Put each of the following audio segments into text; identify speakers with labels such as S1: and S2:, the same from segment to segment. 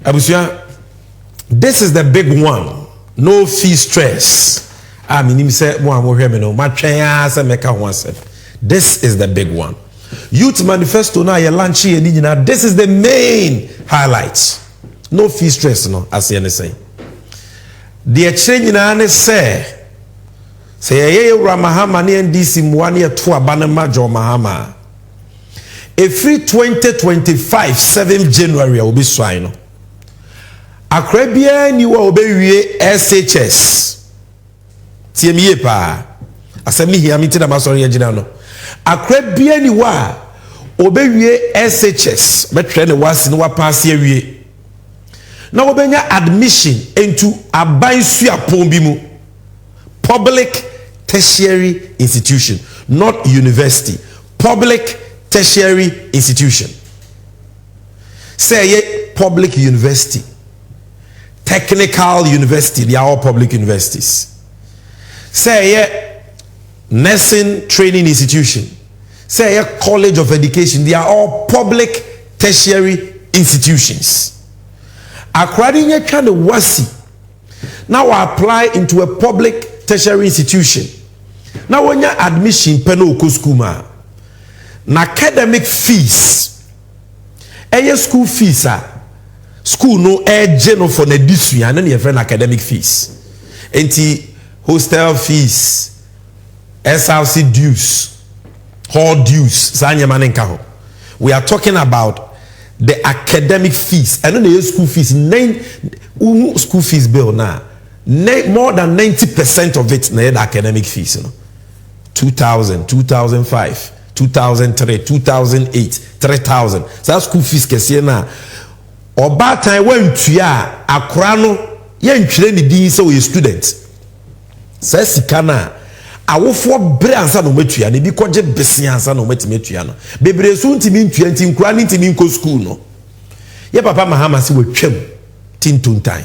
S1: Abusua, this is the big one. No fee stress. I mean, say more no. This is the big one. Youth manifesto now your lunch here. This is the main highlights. No fee stress, no. As you say. The exchange in say ye Ramahama ni NDC mwani ya tuwa banema jo Mahama. Every 2025 7th January will be swine. Akrebia ni wa obewie SHS. Tiemiye pa. Asemi hiya miti na masori ya jina no. Akrebia ni wa obewie SHS. Metrene wasi ni wa pasi ewie. Na obenya admission into abansua pombimu. Public tertiary institution, not university. Public tertiary institution. Say ye public university. Technical university, they are all public universities. Say ye nursing training institution. Say ye college of education, they are all public tertiary institutions. According to kind of wasi, now I apply into a public tertiary institution. Now when you admission peno school na academic fees, school fees school no general for the district and then you have academic fees. Enti hostel fees, SRC dues, hall dues, we are talking about the academic fees. And then the school fees, school fees bill now. More than 90% of it na the academic fees. 2000, 2005, 2003, 2008, 3000. So that school fees can see now. Or bad time when you are a crano, you ain't training the so you student. Says Sikana. I will for brands no metu ya, be koje besiansa no metu ya no. Bebre so ntimi ntuanti nkura ni ntimi nko school no. Ye papa Mahama si we twem tintuntan.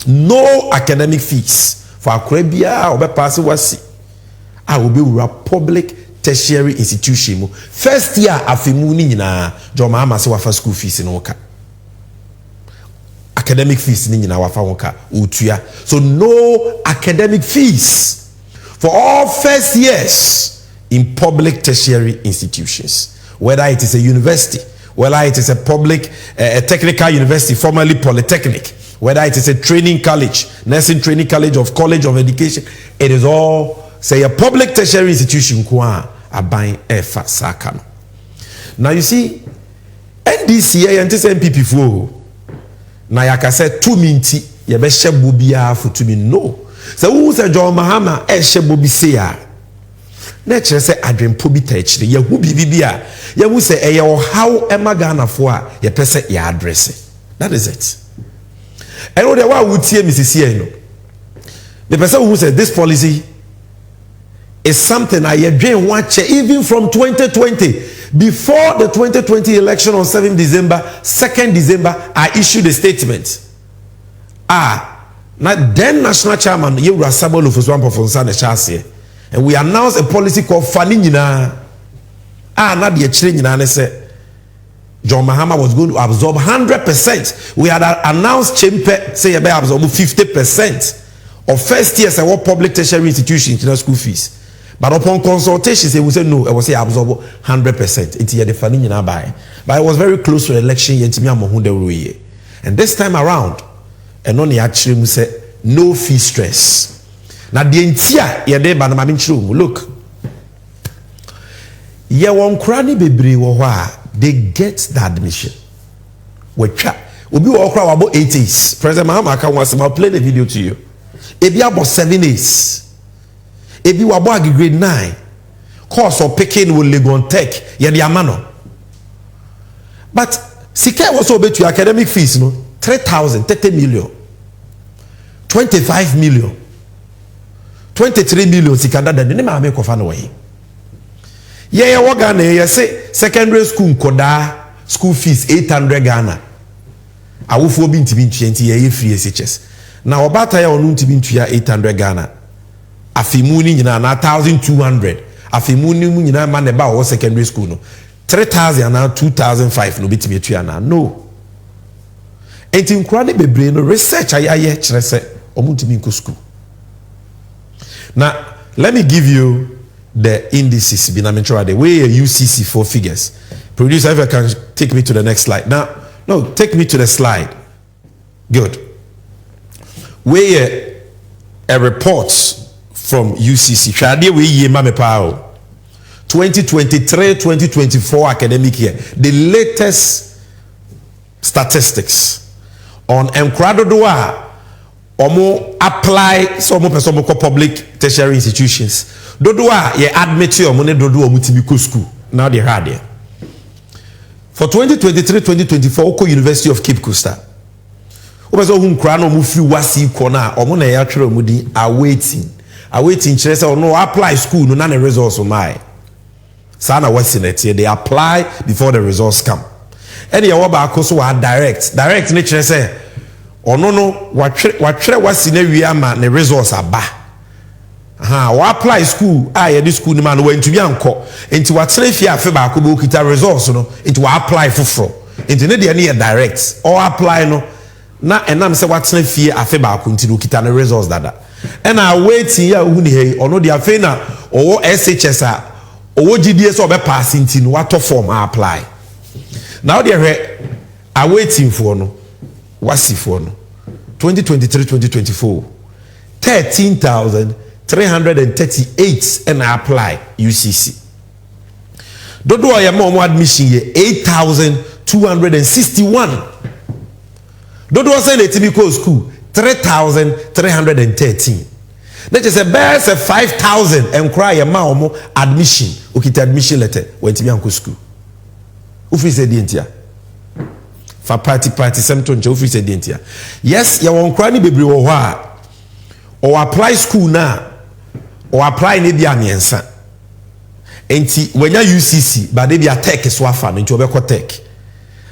S1: No academic fees for akrabia obe pass wasi. I will be a public tertiary institution. First year afimu ni nyina jo Mahama si wafa school fees no ka. Academic fees ni nyina wafa wonka utua. So no academic fees for all first years in public tertiary institutions, whether it is a university, whether it is a public a technical university, formerly polytechnic, whether it is a training college, nursing training college college of education, it is all say a public tertiary institution kwa abain efa sakano. Now you see, NDCA and this NPP flow. Now yaka say 2 minti yebeshe bubia for 2 min no. So who say John Mahama shebo bi say a na chere say adwempo bi ta chire ye hu bibia ye hu say e ye how emagana fo a ye pese ye address. That is it. And what wa wutie misisi no. The person who said this policy is something I didn't watch even from 2020. Before the 2020 election on 7th December, 2nd December, I issued a statement. Now then national chairman, and we announced a policy called Faninina. Not the exchange say John Mahama was going to absorb 100%. We had announced Chimpe say about absorb 50% of first years at public tertiary institutions in school fees. But upon consultation, they would say no, I will say absorb 100%. It's the Faninina buy. But it was very close to the election. And this time around, and only actually say no fee stress. Now the entire yede ba na mami churu look. Ye won krani bebre wo ho they get the admission. We try. Obi wo kra about 80s. President Mahama can once I'll play the video to you. Ebi about 7s. Ebi wo about grade 9. Course of picking will Legon Tech ye the amano. But Sika was obey to academic fees no 3,000, 30 million, 25 million, 23 million. Sikanda da ne ma me kofa no way. Ye wo Ghana ye say secondary school koda school fees 800 Ghana. Awofo bi ntimi ntwenti ye free SHS. Na obata ya onu ntimi ntwa 800 Ghana. Afimu ni nyina na 1,200. Afimu ni mu nyina ma ne ba wo secondary school no. 3,000 and 2,005 no bitimi tua na no. enti nkura ne bebre no research ayaye kire se omuntimi nko school. Now let me give you the indices be na mention the way UCC for figures. Producer, if you can take me to the next slide. Now, no, take me to the slide. Good. Where a report from UCC. 2023-2024 academic year. The latest statistics on Enkradodoa omo apply some person public tertiary institutions. Dodoa ye admit you omo ne dodo omo tibiko school. Now they had there. For 2023-2024 Oko University of Cape Coast. Obeso hu nkra no mu fi wasi kona omo na ya twere omo din awaiting chere say no apply school no na the results o mai. Sana wasinet they apply before the results come. Any ya ba Akosua direct ne chere say ono no wa twere wasi na wi ama ne results aba. Wa apply school ye this school ni man wa ntumi anko enti wa tere fi afe ba ko be okita results no enti wa apply foforo enti ne de na direct or apply no na enam se wa tere fi afe ba ko enti okita ne results dada and I waiting ya hu ni he ono de afe na owo SHS a owo GDS obe pass enti no wa to form apply now they are waiting for no wasi for no 2023-2024 13,338 and I apply UCC. Dodo ya mo admission ye 8,261. Dodo say na typical school 3,313. That is a best 5,000 and cry ya ma omo admission. Okita admission letter when tibi anko school. Ufi say dientia. For party semton je ufi say dientia. Yes, ya won cry ni bebre wo ho a or apply school na or apply ne bia miensa enti when ya UCC but they be a tech so afa no nti obekọ tech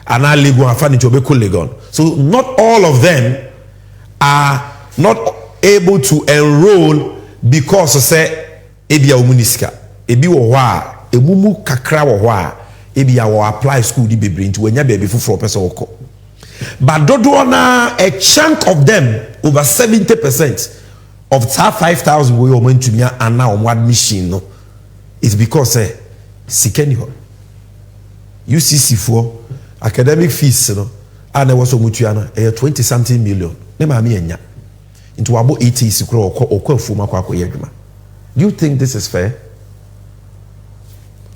S1: ana legon afa nti obekọ legon. So not all of them are not able to enroll because say ebia omuniska ebi wo ho a emumu kakra wo ho a ebia wo apply school di bebre nti when ya be fufuro pese woko but dodo na a chunk of them over 70% of that 5,000 we went to me and now on admission no it's because sikeni ho UCC for academic fees no and there was so much 20 something million ne ma me enya into abo 80 sikro okwa fuma kwa adwuma. Do you think this is fair?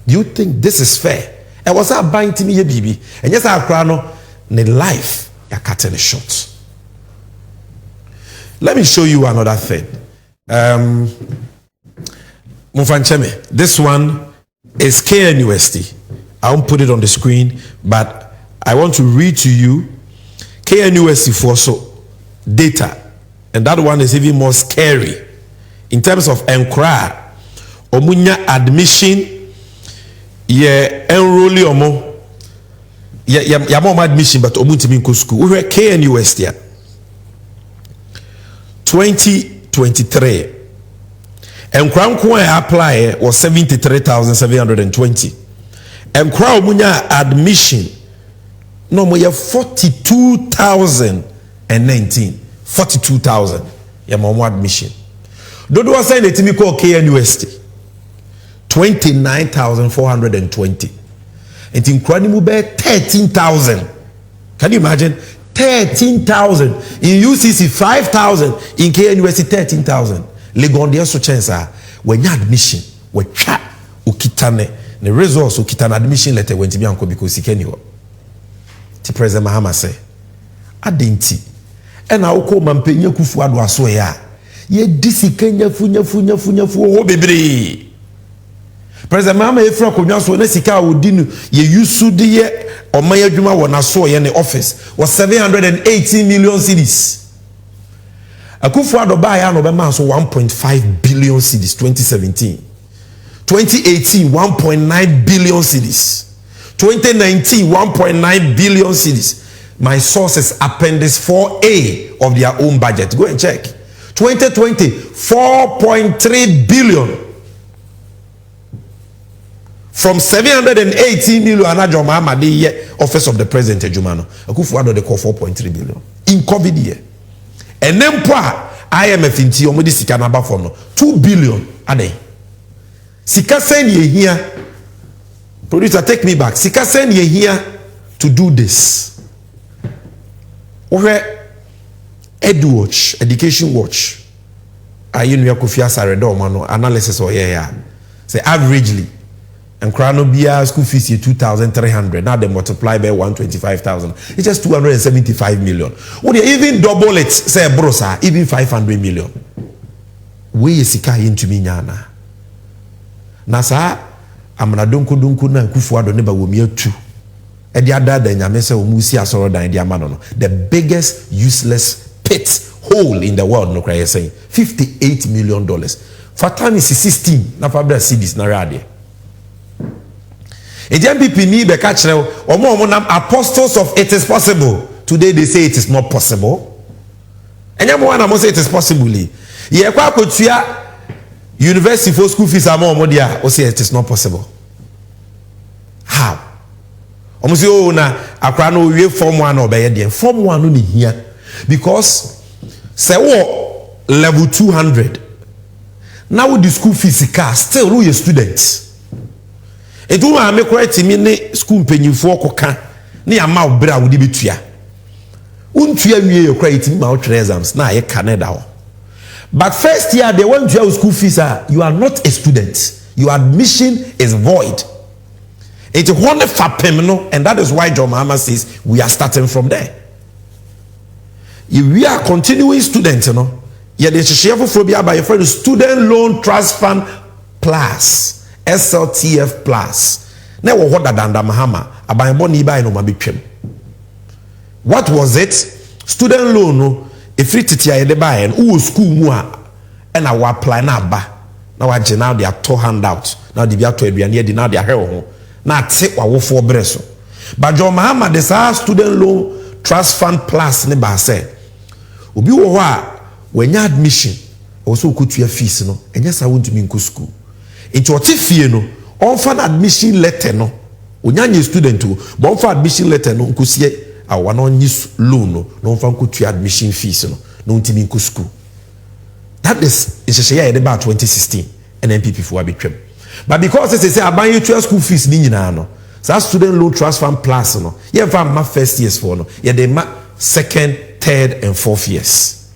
S1: Do you think this is fair? E was a buying to me ye bibi and yes akra no ne life ya cut in short. Let me show you another thing. This one is KNUST. I won't put it on the screen, but I want to read to you KNUST for so data, and that one is even more scary in terms of enquire. Omunya admission, ye enrolli omo, ya mom admission, but omuntimi nko school. We were KNUST here. 2023 and crown apply was 73,720 and crown munya admission no more 42,019 42,000 ya mama admission dodo was saying it me call KNUST 29,420 and in crown mu be 13,000. Can you imagine? 13,000 in UCC, 5,000 in KNUST, 13,000. Legondia so chance when you admission, we chat ukitane the results ukitane admission letter when tibi anko because sikeni ho. Ti President Mahama say, adenti. Ena uko mampenye kufu adu aso ya. Ye disi kenya funya ho bebre. President Mahama efra konwa so na sika odinu ye yusu de ye Omaya Juma wana so ye ne office was 718 million cedis. Akufo-Addo ba ya no be ma so 1.5 billion cedis 2017. 2018 1.9 billion cedis. 2019 1.9 billion cedis. My sources appendix 4A of their own budget. Go and check. 2020 4.3 billion. from 718 million ana John Mahama the year office of the president Ejumano Akosua they call 4.3 billion in COVID year. And then IMF inti omodi sika na ba for no 2 billion ade. Sika sen ye here. Producer, take me back. Sika sen ye here to do this. Where EduWatch, Education Watch. Ayi nu yakofia sare do mano analysis or yeah. Say averagely and Krano Bia school fees 2,300. Now they multiply by 125,000. It's just 275 million. Would you even double it? Say brosa, even 500 million. We sika into me nyana. Nasa amna donko na kufuado neba womie tu. Edi ada da nyame se omusi asoro dan di amano no. The biggest useless pit hole in the world no cry saying $58 million. Fatani is 16 na fabra cities na rade. The NPP ni be catch omo nam apostles of it is possible. Today they say it is not possible. Enyamo wana mo say it is possible. Ye kwa kotua university for school fees omo dia o say it is not possible. How? Omo say o na akra no wie form 1 obeye de form 1 no ni hia because say wo level 200 now the school fees car still who your students. Edu ma me kwati mi ne school penyifo koka ne ya ma obra wo de betua untua wie ye kwati ma o three exams na ye Canada ho. But first year they want your school fees you are not a student, your admission is void. It's one fapem no, and that is why John Mahama says we are starting from there. If we are continuing students, you know, yeah, the phobia by your friend student loan trust fund plus SLTF plus. Now what that Danda Mahama about money by no mabitwem. What was it? Student loan no if free titia de buy and who school mu and I apply na ba. Now I now they are to hand out. Now they be to aduane de now they are here. Now take wa wo for breso. But John Mahama this student loan trust fund plus ne ba say. Obi wo ho when your admission also kutua fees no enya sa won't me nko school. Into what fee no on fan admission letter no onyanye student o but on fan admission letter no nkosie awa no nyi loan no fan kutua admission fees no ntimi nko school. That is isheshe about 2016 NPP for abetwem. But because they say aban you school fees ni nyina no so student loan trust fund plus no ye fa ma first years for no ye dey ma second, third and fourth years.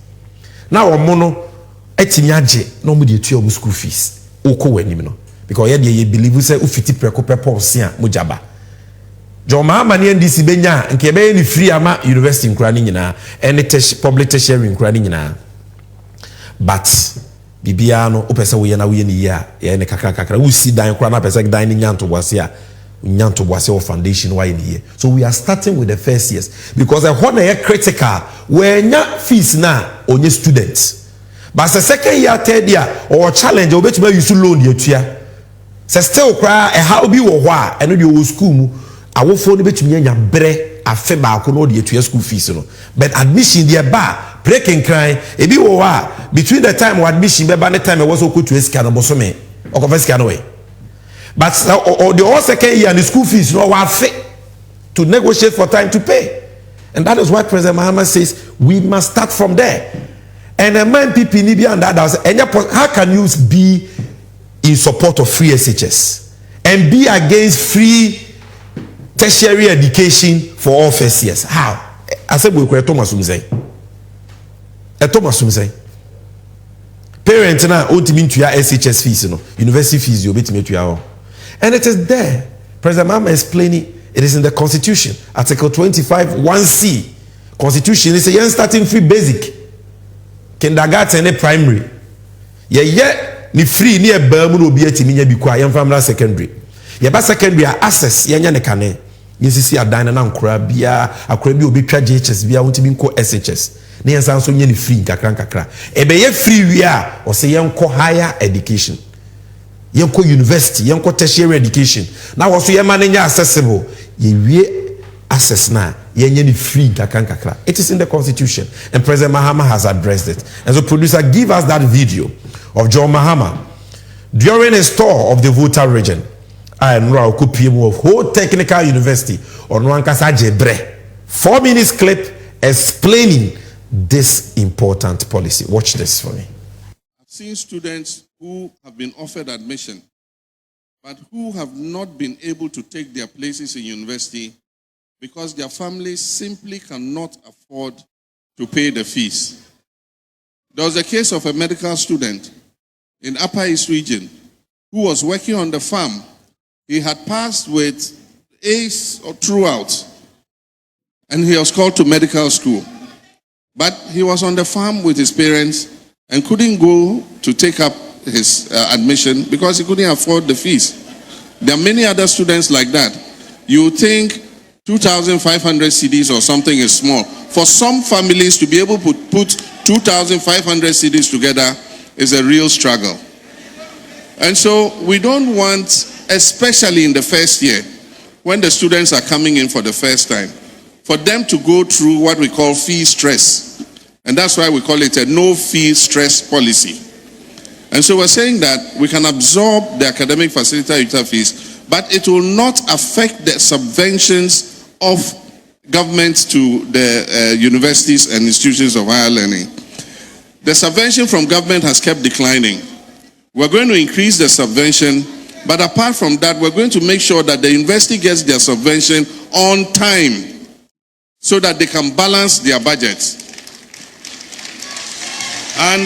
S1: Now omono etimi age no mo dey tuo school fees. Oko wenim no because ye believe say ufiti preko pepo sia mujaba John Mahama ne NDC benya nke be ni free ama university nkura ni nyina any public tertiary nkura ni nyina but bibia no opese wo ye na wo ye ni ya ye ne kakra wo si dan nkura na pese dan ni nyanto boase o foundation why ni ye. So we are starting with the first years because I want to critical when nya fees na onye students. But the second year, third year, or challenge, or bet you should loan your tia. So still cry a how be or why, and you school. I will phone bet me and bre a feba could know the school fees. But admission dear bar, breaking crying, a be or between the time of admission, by the time I was okay to a scan of Bosome or confess can away. But or the whole second year and the school fees no are fit to negotiate for time to pay. And that is why President Mahama says we must start from there. And a man people need and that how can you be in support of free SHS and be against free tertiary education for all first years? How? I said we could Thomas Umzay. Thomas Umzay. Parents now want to mean to your SHS fees, you know, university fees you bet me to your. And it is there. President Mahama explaining it is in the Constitution, Article 25 1C. Constitution is a starting free basic. Kindergarten and primary. Ni free ni ebamu no bi atimi nya bi kwa yem family secondary. Ye ba secondary access ye nya ne kane. Yesisi adan na nkora bia akora bi obi twa GHS bia wontimi nko SHS. Ne yensa so nya ni free kakra. Ebe ye free wi a o se yenko higher education. Yenko university, yenko tertiary education. Na wo so ye ma nya accessible. Ye wie access na yenye free kakra. It is in the Constitution and President Mahama has addressed it. And so producer, give us that video of John Mahama during a tour of the Volta region I enroll of whole technical university on Wankasa Jebre. 4 minutes clip explaining this important policy. Watch this for me.
S2: I've seen students who have been offered admission, but who have not been able to take their places in university because their families simply cannot afford to pay the fees. There was a case of a medical student in Upper East region who was working on the farm. He had passed with A's throughout, and he was called to medical school. But he was on the farm with his parents and couldn't go to take up his admission because he couldn't afford the fees. There are many other students like that. You think 2,500 cedis or something is small. For some families to be able to put 2,500 cedis together is a real struggle. And so we don't want, especially in the first year, when the students are coming in for the first time, for them to go through what we call fee stress. And that's why we call it a no fee stress policy. And so we're saying that we can absorb the academic facilitator fees, but it will not affect the subventions of government to the universities and institutions of higher learning. The subvention from government has kept declining. We're going to increase the subvention, but apart from that, we're going to make sure that the university gets their subvention on time so that they can balance their budgets. And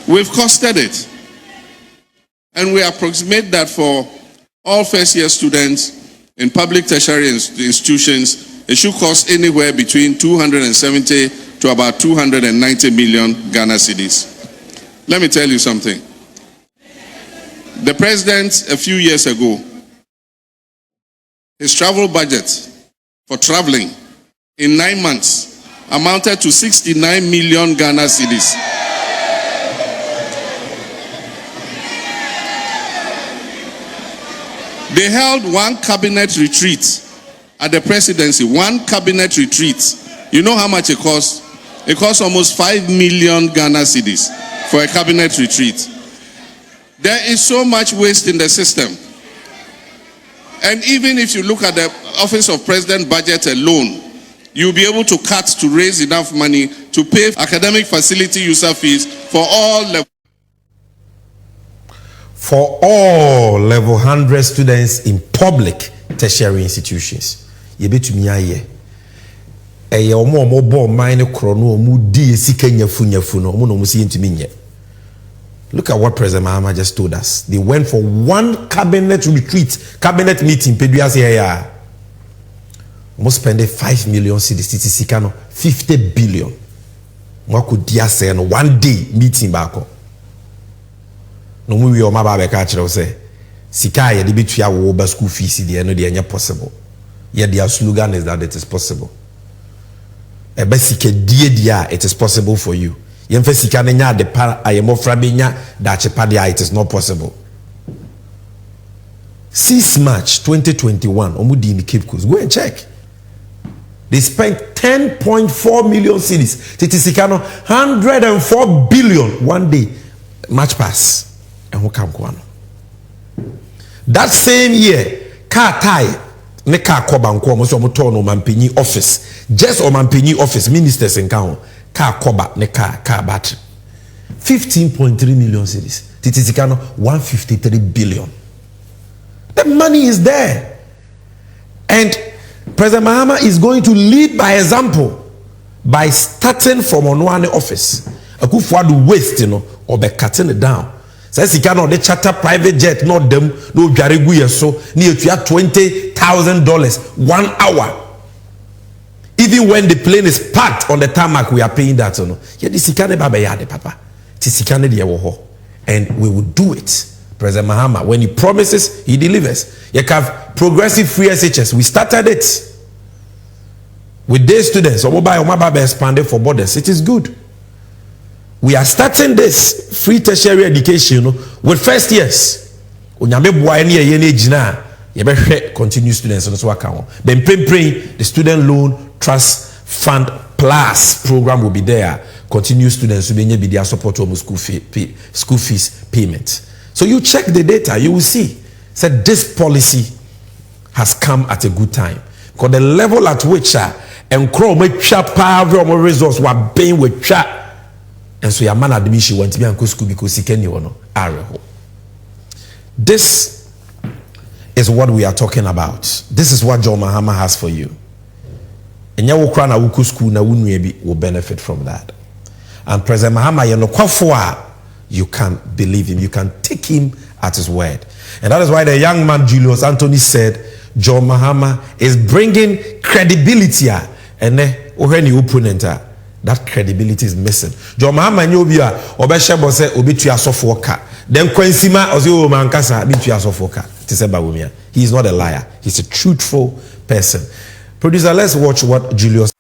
S2: we've costed it. And we approximate that for all first-year students in public tertiary institutions, it should cost anywhere between 270 to about 290 million Ghana cedis. Let me tell you something. The president, a few years ago, his travel budget for traveling in 9 months amounted to 69 million Ghana cedis. They held one cabinet retreat at the presidency, one cabinet retreat. You know how much it cost? It cost almost 5 million Ghana cedis for a cabinet retreat. There is so much waste in the system. And even if you look at the Office of President budget alone, you'll be able to cut to raise enough money to pay academic facility user fees for all levels.
S1: For all level 100 students in public tertiary institutions. You bet me aye. Eye omo bo mine krono mu di sika nyafu no mo no mu si ntimi nye. Look at what President Mahama just told us. They went for one cabinet retreat, cabinet meeting, Peduasi here. Almost spending 5 million cedis, 50 billion. What could dia say no one day meeting back? No we o maba be ka say sika ye de betua wo ba school fees de no de anya possible. Yet their slogan is that it is possible. Ebe sika die dia it is possible for you. Yemfe sika na nya de pa ayemofra be nya da chepa dia it is not possible. 6 March 2021 omudi in the Cape Coast. Go and check. They spent 10.4 million cedis. Titisika 104 billion one day. March pass. That same year, car tie, ne car kobanko, almost no mampini office, just or mampini office, ministers in town, car koba, ne car battery. 15.3 million cities. Titisicano 153 billion. The money is there. And President Mahama is going to lead by example by starting from Onwane office. Akufo-Addo waste, or by cutting it down. Says he cannot the charter private jet, not them, no Jarigu so near to $20,000 1 hour. Even when the plane is parked on the tarmac, we are paying that. Yeah, this is papa. And we will do it. President Mahama, when he promises, he delivers. You have progressive free SHS. We started it with day students. Or mobile expanded for borders. It is good. We are starting this free tertiary education with first years. Continue students on account. Then the student loan trust fund plus program will be there. continue students who be their support to school fees payment. So you check the data, you will see. Said this policy has come at a good time. Because the level at which and crow make power more resource were being with chat. And so your man admission went to be uncle school because he can know. This is what we are talking about. This is what John Mahama has for you. And you will school na will benefit from that. And President Mahama you can believe him, you can take him at his word. And that is why the young man Julius Anthony said John Mahama is bringing credibility, and when you opponent that credibility is missing. John Mahama nyobia obeshebo se obi tua sofo ka. Then kwensima ozi o mankasa bi tua sofo ka. He is not a liar. He's a truthful person. Producer, let's watch what Julius